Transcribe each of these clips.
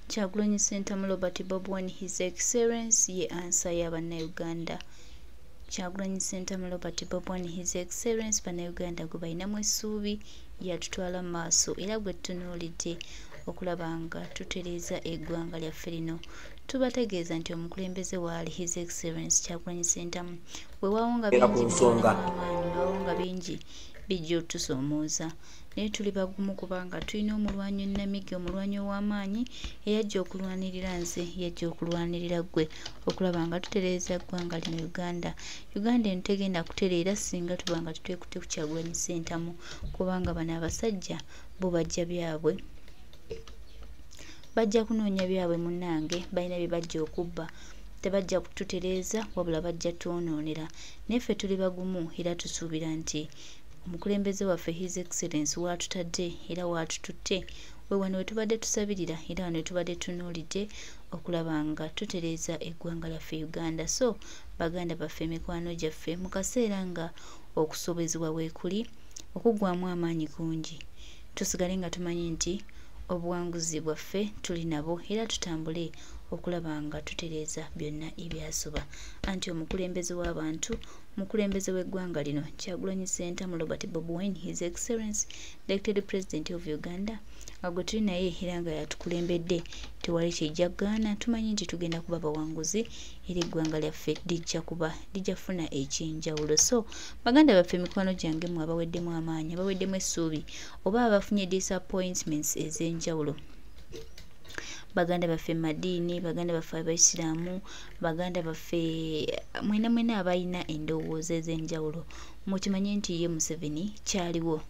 Kyagulanyi Ssentamu Robert Bobi His Excellency ye answer y'Abannayuganda. Kyagulanyi Ssentamu Robert Bobi His Excellency Bannayuganda gwe balinamu essuubi yatutwala mu maaso era gwe tutunuulidde okulaba nga tutereeza eggwanga lyaffe lino. Tubategeeza nti omukulembeze waali His Excellency Kyagulanyi Ssentamu weewaawo nga bingi weewaawo nga bingi bijja otusoomooza naye tuli bagumu kubanga tulina omulwanyi onnamige omulwanyi ow'amaanyi eyajja okulwanirira nze yajja okulwanirira ggwe okulaba nga tutereeza eggwanga lino Uganda. Uganda eno tegenda kutereera singa tuba nga tutwekutte ku Kyagulanyi Ssentamu kubanga bano abasajja bo bajja byabwe bajja kunoonya byabwe munnange balina bye bajja okubba tebajja kututereeza wabula bajja twonoonera naye ffe tuli bagumu era tusuubira nti omukulembeze waffe His Excellency waatutadde era waatututte we wano we tubadde tusabirira era wano we tubadde tunuulidde okulaba nga tutereeza eggwanga lyaffe Uganda. So baganda baffe emikwano gyaffe mu kaseera nga okusobezebwa weekuli okuggwaamu amaanyi kungi tusigale nga tumanyi nti obuwanguzi bwaffe tuli nabo era tutambule okulaba nga tutereeza byonna ebyasoba anti omukulembeze w'abantu mukulembeze w'eggwanga lino Kyagulanyi Ssentamu Robert Bobi His Excellency Elected President of Uganda agwe tuli naye era nga yatukulembedde tewali kijja gaana tumanyi nti tugenda kuba bawanguzi era eggwanga lyaffe lijja funa ekyenjawulo. So baganda baffe emikwano gyange mwe abaweddemu amaanyi abaweddemu essuubi oba abafunye disappointments ez'enjawulo baganda baffe madiini baganda baffe Abasilaamu baganda baffe mwena abalina endowooza ez'enjawulo mukimanye nti ye Museveni kyaliwo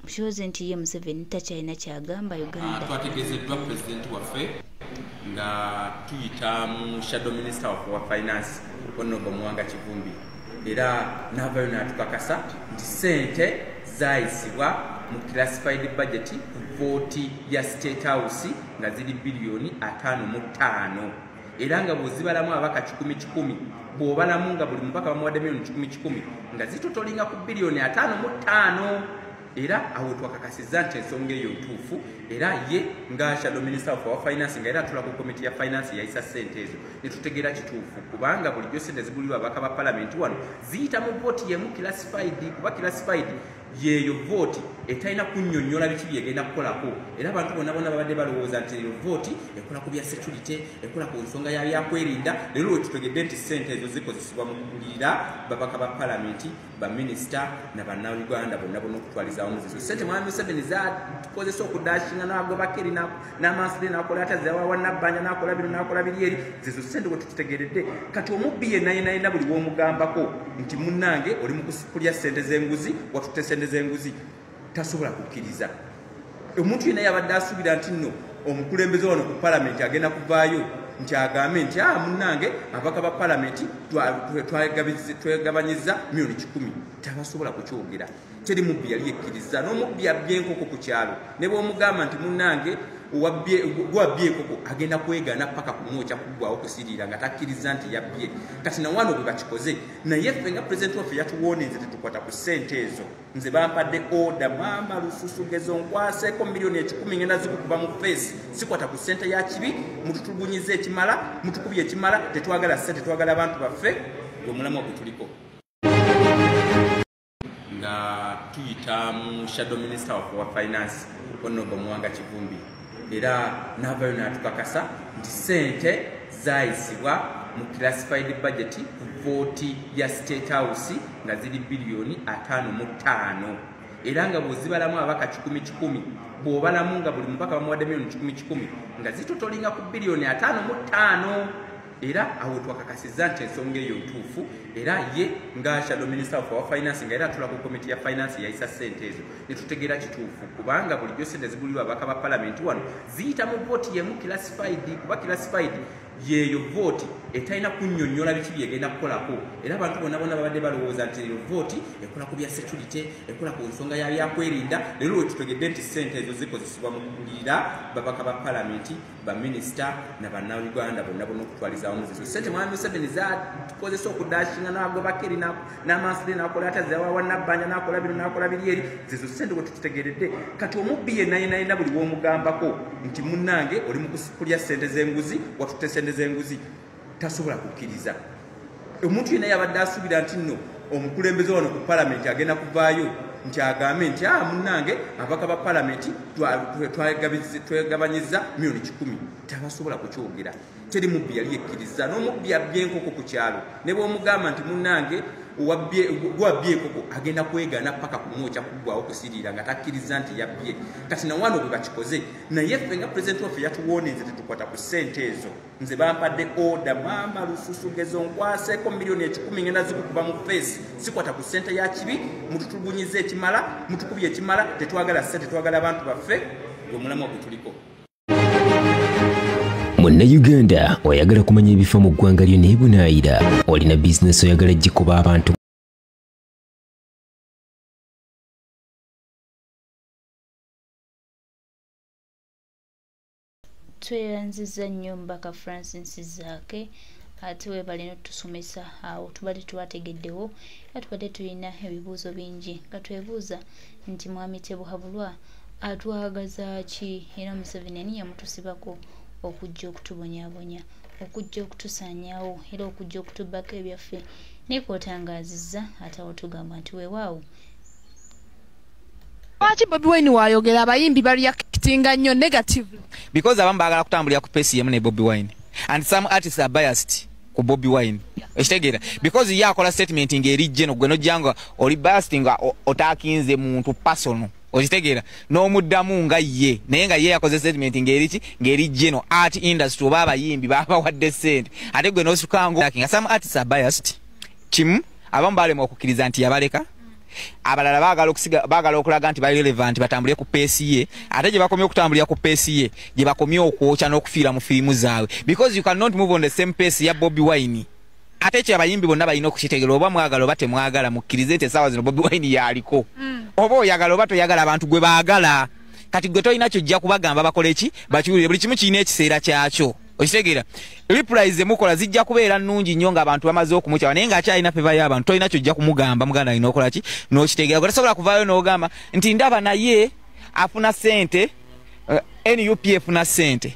mushoze nti ye Museveni takyalina kyagamba Uganda. Twategeezeddwa pulezidenti waffe nga tuyita mu shadow minister of finance Honorable Muwanga Kivumbi era n'avaayo n'atukakasa nti ssente zaayisibwa mu classified budget ku vooti ya State House nga ziri bilioni 55 era nga bw'ozibalamu abaka 100 bw'obalamu nga buli mubaka bamuwadde milioni 100 nga zitotolinga ku bilioni 55 era awo twakakasiza nti ensonga eyo ntuufu era ye nga shadow minister of finance nga era atula ku komiti ya finance yayisa ssente ezo ne tutegeera kituufu kubanga bulijjo ssente zigulirwa ababaka ba palamenti wano ziyita mu vooti yemu classified kuba classified yeeyo vooti etalina kunnyonnyola biki byegenda kukolako era abantu bonna babadde balowooza nti eyo vooti ekola ku bya security ekola ku nsonga ya byakwerinda leero we tutegedde nti ssente ezo zikozesebwa mu kugulira babaka ba palamenti baminisita n'abannayuganda bonna okutwaliza omuzizo ssente mwami Museveni zakozesa okudashinga n'agoba Keri n'amansire n'akola atazawawa nabbanja n'akola bino n'akola biri eri zizo ssente we tutegeredde kati omubbi yenna buli w'omugambako nti munnange oli mu kulya ssente z'enguzi watutte ssente z'enguzi tasobola kukkiriza omuntu yenna yabadde asuubira nti nno omukulembeze wano ku palamenti agenda kuvaayo nti agambe nti munnange ababaka ba palamenti twegabanyiza milioni 10 tabasobola kukyogera teri mubbi yali yekkiriza n'omubbi abbye enkoko ku kyalo ne bw'omugamba nti munnange gwabbye enkoko agenda kwegaana paka kumwokya kuggwawo kusiriira nga takkiriza nti yabbye kati nawano bwe bakikoze naye ffe nga pulezidenti waffe yatuwoonenze tetukwata ku ssente ezo nze bampadde oda maama lususugezo nkwaseeko milioni 10 ngenda zikukuba mu feesi sikwata ku ssente ya kibi mututulugunyiza ekimala mutukubye ekimala tetwagala ssente twagala abantu baffe gwe mulamu ogwe tuliko nga tuyita mu shadow minister of finance Honorable Muwanga Kivumbi era n'avaayo n'atukakasa nti ssente zaayisibwa mu classified budget ku vooti ya State House nga ziri bilioni 55 era nga bw'ozibalamu abaka 100 bw'obalamu nga buli mubaka bamuwadde milioni 100 nga zitotolinga ku bilioni 55 era awo twakakasiza nti ensonga eyo ntuufu era ye nga shadow minister of finance nga era atula ku komiti ya finance yayisa ssente ezo ne tutegeera kituufu kubanga bulijjo ssente zigulirwa ababaka ba palamenti wano ziyita mu vooti yemu classified kuba classified yeeyo vooti etalina kunnyonnyola biki byegenda kukolako era abantu bonna babadde balowooza nti vooti ekola ku bya security ekola ku nsonga yabyakwerinda leero wetutegedde nti ssente ezo zikozesebwa mu kugulira babaka ba palamenti baminisita nabannayuganda bonna okutwaliza awamu zizo ssente mwami Museveni zakozesa okudashinga n'agobakeri n'amansire n'akola atazawa wannabbanja n'akola bino n'akola biri eri zizo ssente bwe tutegeredde kati omubbi yenna buli w'omugambako nti munnange oli mu kulya ssente z'enguzi watutte ssente z'enguzi tasobola kukkiriza omuntu yenna yabadde asuubira nti nno omukulembeze wano ku palamenti agenda kuvaayo nti agambe nti munnange ababaka ba palamenti twegabanyiza milioni 10 tabasobola kukyogera teri mubbi yali yekkiriza n'omubbi abbye enkoko ku kyalo ne bw'omugamba nti munnange gwabbye enkoko agenda kwegaana paka kumwokya kuggwawo kusiriira nga takkiriza nti yabbye kati nawano bwe bakikoze naye ffe nga pulezidenti waffe yatuwoonenze tetukwata ku ssente ezo nze bampadde oda mama lususu gezo nkwaseeko milioni 10 ngenda zikukuba mu feesi sikwata ku ssente ya kibi mututulugunyiza ekimala mutukubye ekimala tetwagala ssente tetwagala abantu baffe gwe mulamu ogwe tuliko. Munnayuganda oyagala kumanya ebifa mu ggwanga lyo n'ebunaayira olina bizinesi oyagala gikuba abantu tweyanziza nnyo mbaka Francis Zaake ate weebale n'otusomesa awo tubadde twategeddewo era tubadde tulina ebibuuzo bingi nga twebuuza nti mwami Tebuhabulwa atwagaza ki era Museveni ani yamutusibako okujja okutubonyabonya okujja okutusaanyaawo era okujja okutubbako ebyaffe naye kw'otangazizza ate awo tugamba nti weewaawo lwaki Bobi Wine wayogera abayimbi bareactinga nnyo negatively because abamu baagala kutambulira ku pace yemu ne Bobi Wine and some artists are biased ku Bobi Wine ekitegeera because ye akola statement ng'eri jeno gwe nojjanga oli biased nga otakinze muntu personal okitegeera n'omuddamu nga ye naye nga ye yakoze statement ng'eri jeno art industry oba abayimbi babawadde ssente ate gwe n'osukango nga some artists are biased kimu abamu balema okukkiriza nti yabaleka abalala baagala okulaga nti bali relevant batambulire ku pace ye ate gye bakomye okutambulira ku pace ye gye bakomye okwokya n'okufiira mu firimu zaabwe because you cannot move on the same pace ya Bobi Wine ate kye abayimbi bonna balina okukitegeera oba mwagala oba temwagala mukkirize nti essaawa zino Bobi Wine yaliko oba oyagala oba toyagala abantu gwe baagala kati gwe tolina kyojja kubagamba bakole ki bakiwulire buli kimu kirina ekiseera kyakyo okitegeera reprise mukola zijja kubeera nnungi nnyo ng'abantu bamaze okumukyawa naye ng'akyalina feva y'abantu tolina kyojja kumugamba muganda alina okola ki n'okitegeera gwe tasobola kuvaayo n'ogamba nti ndaba naye afuna ssente NUP efuna ssente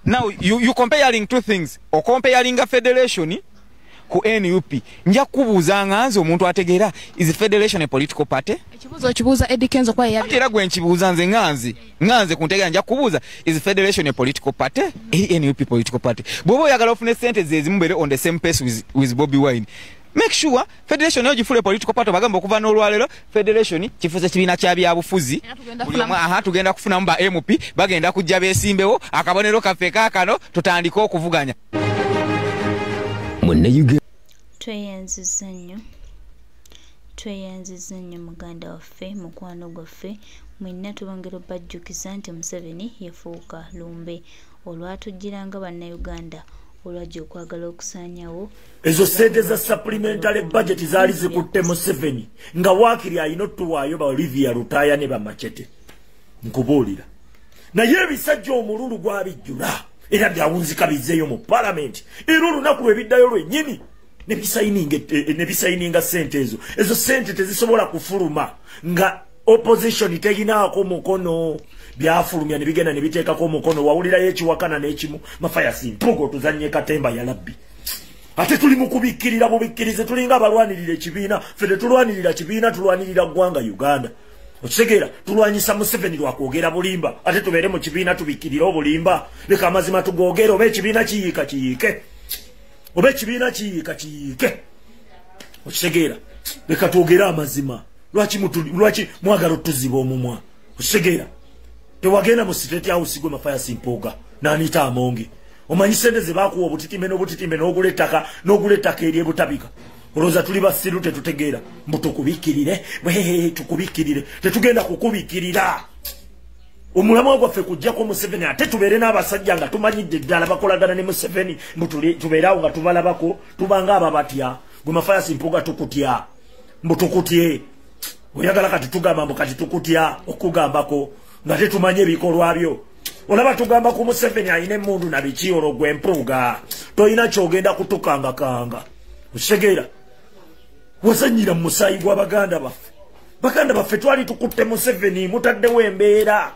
now you comparing two things comparing a federation ku NUP nja kubuuza nganze omuntu ategeera is federation a political party ekibuuzo Eddie Kenzo kwa yabi era gwe nkibuuza nze nganze kuntegeera nja kubuuza is federation a political party NUP political party bw'oba oyagala ofune ssente zezimu beere on the same pace with Bobi Wine make sure federation ogifule political party bagamba okuva n'olwalero federation kifuze kibiina kya byabufuzi tugenda kufunamu ba MP bagenda kujja beesimbewo akabonero kaffe kaakano tutandike okuvuganya tweyanziza nnyo muganda waffe mukwano gwaffe mwenna tubongera obbajjukiza nti Museveni yafuuka lumbe olwatujjiranga bannayuganda olwajja okwagala okusaanyawo ezo ssente za supplementary budget zaali zikutte Museveni nga waakiri alina otuwaayo ba Olivia Lutaya ne bamachete nkubuulira naye ebisajja omululu gwabijjula era byawunzika bizzeeyo mu palamenti era olunaku lwebiddayo lwennyini nebisayininga ssente ezo ssente tezisobola kufuluma nga opposition teginaako mukono byafulumya nebigenda nebiteekako omukono wawulirayo ekiwakana n'ekimu mafaya simpugo tuzanye katemba ya labbi ate tuli mu kubikkirira bubikkirize tulinga abalwanirira ekibiina ffe tetulwanirira kibiina tulwanirira ggwanga Uganda okitegeera tulwanyisa Museveni lwakwogera bulimba ate tubeere mu kibiina tubikkirire obulimba leka amazima tugoogere oba ekibiina kiyiike oba ekibiina kiyiike okitegeera leka twogere amazima lwaki mwagala otuziba omumwa okitegeera tewagenda mu state house gwe mafaya simpoga n'aniita amonge omanyi ssente ze baakuwa obutitimbe n'ogula ettaka eryebutabika olowooza tuli basiru tetutegeera mbu tukubikkirire tukubikkirire tetugenda kukubikkirira omulamwa gwaffe kujjako Museveni ate tubeere n'abasajja nga tumanyidde ddala bakolagana ne Museveni tubeerawo nga tubalabako tubanga ababatya gwe Mafayasi Mpuuga tukutya mbutukutye oyagala kati tugamba mbu kati tukutya okugambako nga tetumanye ebikolwa byo olaba tugamba ku Museveni ayina emmundu na biki olwo gwe Mpuuga toyina kyogenda kutukangakanga okitegera wazanyira mu musaayi gwa baganda baffe twali tukutte Museveni mutaddewo embeera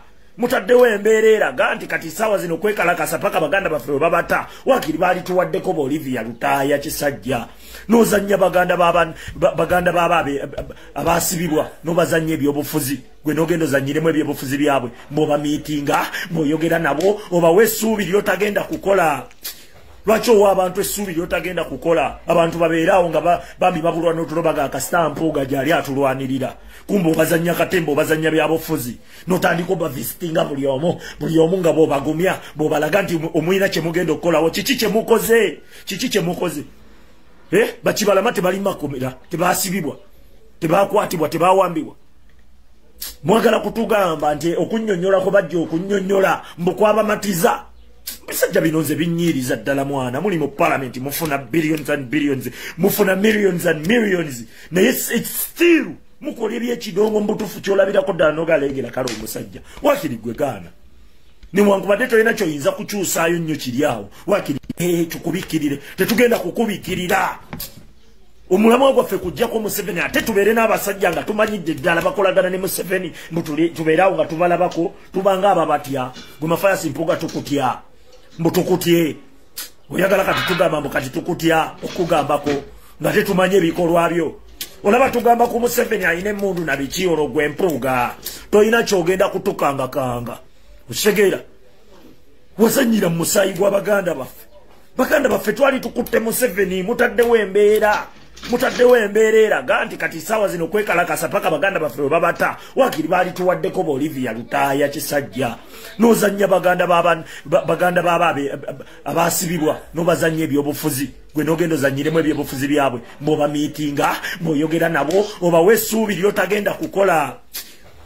eraga nti kati saawa zino kwekalakasa paka baganda baffe babata wakiri baali tuwaddeko Bolivia Lutaaya Kisajja nozanya baganda baba abasibibwa nobazanya ebyobufuzi gwe nogenda ozanyiremu ebyobufuzi byabwe mboba miitinga mboyogera nabo obawe essuubi lyotagenda kukola lwaki owa abantu essuubi lyotagenda kukola abantu babeerawo nga bambi babulwa n'otuloba ga kasita Mpuuga gyali atulwanirira kumba obazanya katemba obazanya byabufuzi notandika obavisitinga buli omu nga bwobagumya bwobalaga nti omwina kyemugenda okukolawo kiki kyemukoze bakibalama tebali makomera tebasibibwa tebakwatibwa tebawambibwa mwagala kutugamba nti okunnyonnyolako bajja okunnyonnyola mbukwabamatiza bisajja bino nze binnyiriza ddala mwana muli mu parliament mufuna billions and billions mufuna millions and millions naye still mukola ebyekidongo mbutufu kyolabirako ddala nogalengera kale omusajja wakiri gwe gaana newankubadde tolina kyoyinza kukyusaayo nnyo kiri awo wakiri tukubikirire tetugenda kukubikirira omulamwa gwaffe kujjako Museveni ate tubeere n'abasajja nga tumanyidde ddala bakolagana ne Museveni tubeerawo nga tubalabako tubanga ababatya gwe Mafayasi Mpuuga tukutya mbutukutye oyagala kati tugamba mbu kati tukutya okugambako nga tetumanye ebikolwa byo olaba tugamba ku Museveni ayina emmundu na biki olwo gwe Mpuuga toyina kyogenda kutukangakanga okitegera wazanyira mu musaayi gwa baganda baffe twali tukutte Museveni mutaddewo embeera eraga nti kati saawa zino kwekalakasa paka baganda baffe babata wakiri baali tuwaddeko Bolivia Lutaaya Kisajja nozanya baganda baba abasibibwa nobazanya ebyobufuzi gwe nogenda ozanyiremu ebyobufuzi byabwe mboba miitinga mboyogera nabo obawe essuubi lyotagenda kukola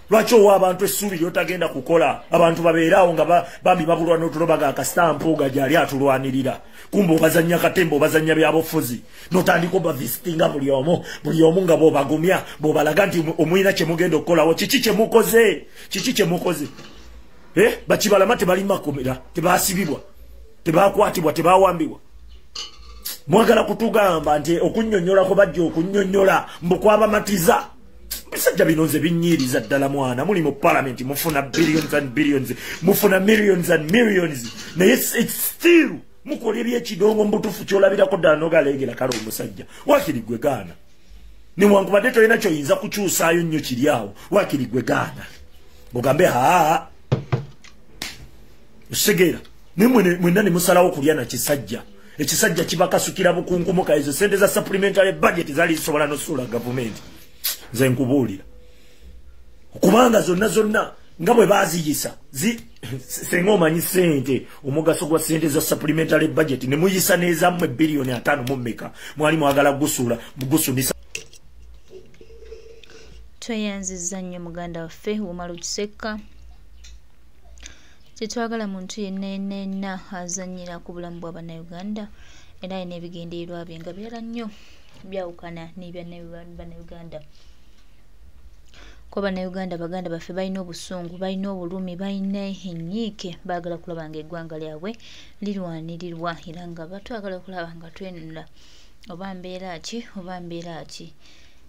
lwaki owa abantu essuubi lyotagenda kukola abantu babeerawo nga bambi babulwa n'otuloba ga kasita Mpuuga gyali atulwanirira kumba obazanya katemba obazanya byabufuzi notandika obavisitinga buli omu nga bwobagumya bwobalaga nti omwina kyemugenda okukolawo kiki kyemukoze bakibalama tebali makomera tebasibibwa tebakwatibwa tebawambibwa mwagala kutugamba nti okunnyonnyolako bajja okunnyonnyola mbukwabamatiza bisajja bino nze binnyiriza ddala mwana muli mu parliament mufuna billions and billions mufuna millions and millions naye still mukola ebyekidongo mbutufu kyolabirako ddala nogalengera kale omusajja wakiri gwe gaana newankubadde tolina kyoyinza kukyusaayo nnyo kiri awo wakiri gwe gaana ogambe okitegera naye mwenna ne musalawo kulya na kisajja ekisajja kibakasukira bukunkumuka ezo sente za supplementary budget zaali zisobola nosuula gavumenti nze nkubuulira kubanga zonna nga bwe baziyisa senga omanyi sente omugaso gwa sente za supplementary budget ne muyisa nezammwe biliyoni 5 mu mmeka mwali mwagala gusunisa tweyanziza nnyo muganda waffe Wumala Kiseka tetwagala muntu yenna azanyira ku bulamu bwa bannayuganda era ayina ebigendererwa bye nga byala nnyo byawukana n'ebyannayuganda kuba bannayuganda baganda baffe balina obusungu balina obulumi balina enyiike baagala kulaba nga eggwanga lyabwe lirwanirirwa era nga batwagala okulaba nga twenunula oba mbeera ki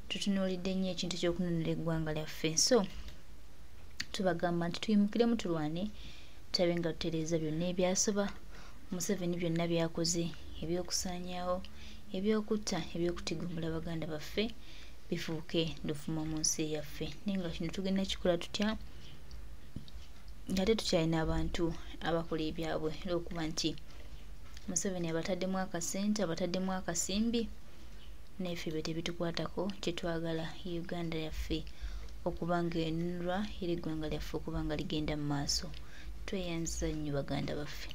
tutunuulidde nnyo ekintu ky'okununula eggwanga lyaffe so tubagamba nti tuyimukiremu tulwane tutabe nga tutereeza byonna ebyasoba Museveni byonna byakoze ebyokusaanyaawo ebyokutta ebyokutiggumula baganda baffe bifuuke lufuma mu nsi yaffe naye nga kino tugenda kikola tutya ngate tukyalina abantu abakola ebyabwe olwokuba nti Museveni abataddemu akasente abataddemu akasimbi neffe be tebitukwatako kyetwagala Uganda yaffe okuba nga enunulwa era eggwanga lyaffe okuba nga ligenda mu maaso tweyanziza nnyo baganda baffe